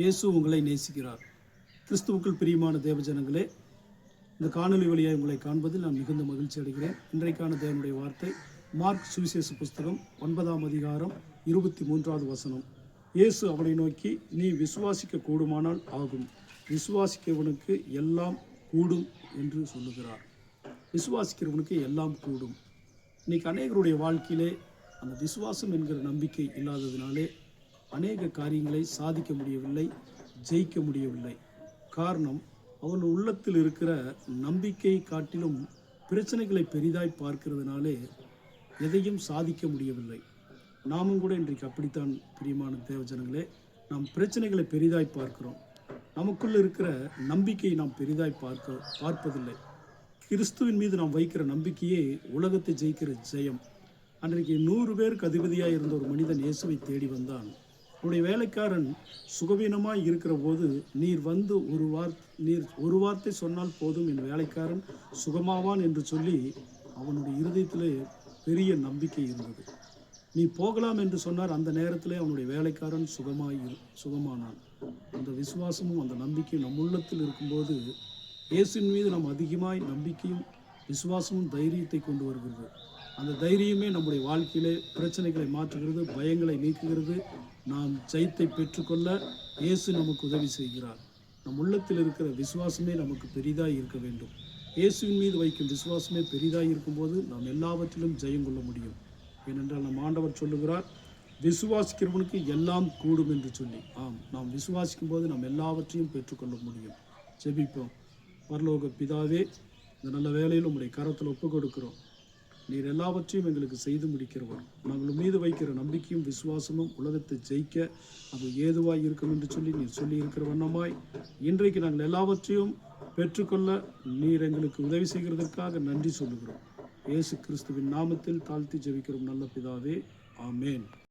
இயேசு உங்களை நேசிக்கிறார். கிறிஸ்துவுக்குள் பிரியமான தேவஜனங்களே, இந்த காணொலி வழியாக உங்களை காண்பதில் நான் மிகுந்த மகிழ்ச்சி அடைகிறேன். இன்றைக்கான தேவனுடைய வார்த்தை மார்க் சுவிசேஷ புஸ்தகம் 9ஆம் அதிகாரம் 23வது வசனம். இயேசு அவனை நோக்கி, நீ விசுவாசிக்க கூடுமானால் ஆகும், விசுவாசிக்கிறவனுக்கு எல்லாம் கூடும் என்று சொல்லுகிறார். விசுவாசிக்கிறவனுக்கு எல்லாம் கூடும். இன்றைக்கி அநேகருடைய வாழ்க்கையிலே அந்த விசுவாசம் என்கிற நம்பிக்கை இல்லாததினாலே அநேக காரியங்களை சாதிக்க முடியவில்லை, ஜெயிக்க முடியவில்லை. காரணம், அவன் உள்ளத்தில் இருக்கிற நம்பிக்கையை காட்டிலும் பிரச்சனைகளை பெரிதாய் பார்க்கிறதுனாலே எதையும் சாதிக்க முடியவில்லை. நாமும் கூட இன்றைக்கு அப்படித்தான் பிரியமான தேவஜனங்களே. நாம் பிரச்சனைகளை பெரிதாய் பார்க்கிறோம். நமக்குள்ள இருக்கிற நம்பிக்கையை நாம் பெரிதாய் பார்ப்பதில்லை. கிறிஸ்துவின் மீது நாம் வைக்கிற நம்பிக்கையே உலகத்தை ஜெயிக்கிற ஜெயம். அன்றைக்கு 100 பேருக்கு அதிபதியாக இருந்த ஒரு மனிதன் இயேசுவை தேடி வந்தான். உன்னுடைய வேலைக்காரன் சுகவீனமாக இருக்கிற போது, நீர் வந்து ஒரு வார்த்தை சொன்னால் போதும், என் வேலைக்காரன் சுகமாவான் என்று சொல்லி அவனுடைய இருதயத்திலே பெரிய நம்பிக்கை இருந்தது. நீ போகலாம் என்று சொன்னார். அந்த நேரத்திலே அவனுடைய வேலைக்காரன் சுகமானான். அந்த விசுவாசமும் அந்த நம்பிக்கையும் நம் உள்ளத்தில் இருக்கும்போது இயேசுவின் மீது நாம் அதிகமாய் நம்பிக்கையும் விசுவாசமும் தைரியத்தை கொண்டு வருகிறது. அந்த தைரியமே நம்முடைய வாழ்க்கையிலே பிரச்சனைகளை மாற்றுகிறது, பயங்களை நீக்குகிறது. நாம் ஜெயத்தை பெற்றுக்கொள்ள இயேசு நமக்கு உதவி செய்கிறார். நம் உள்ளத்தில் இருக்கிற விசுவாசமே நமக்கு பெரிதாய் இருக்க வேண்டும். இயேசுவின் மீது வைக்கும் விசுவாசமே பெரிதாய் இருக்கும்போது நாம் எல்லாவற்றிலும் ஜெயம் கொள்ள முடியும். ஏனென்றால் நம் ஆண்டவர் சொல்லுகிறார், விசுவாசிக்கிறவனுக்கு எல்லாம் கூடும் என்று சொல்லி. ஆம், நாம் விசுவாசிக்கும் போது நாம் எல்லாவற்றையும் பெற்றுக்கொள்ள முடியும். ஜெபிப்போம். பரலோக பிதாவே, இந்த நல்ல வேலையில் உம்முடைய கரத்தில் ஒப்பு கொடுக்கிறோம். நீர் எல்லாவற்றையும் எங்களுக்கு செய்து முடிக்கிறவர். நாங்கள் மீது வைக்கிற நம்பிக்கையும் விசுவாசமும் உலகத்தை ஜெயிக்க அது ஏதுவாய் இருக்கும் என்று சொல்லி நீர் சொல்லி இருக்கிற வண்ணமாய் இன்றைக்கு நாங்கள் எல்லாவற்றையும் பெற்றுக்கொள்ள நீர் எங்களுக்கு உதவி செய்கிறதற்காக நன்றி சொல்லுகிறோம். இயேசு கிறிஸ்துவின் நாமத்தில் தாழ்த்தி ஜெபிக்கிறோம் நல்ல பிதாவே. ஆமேன்.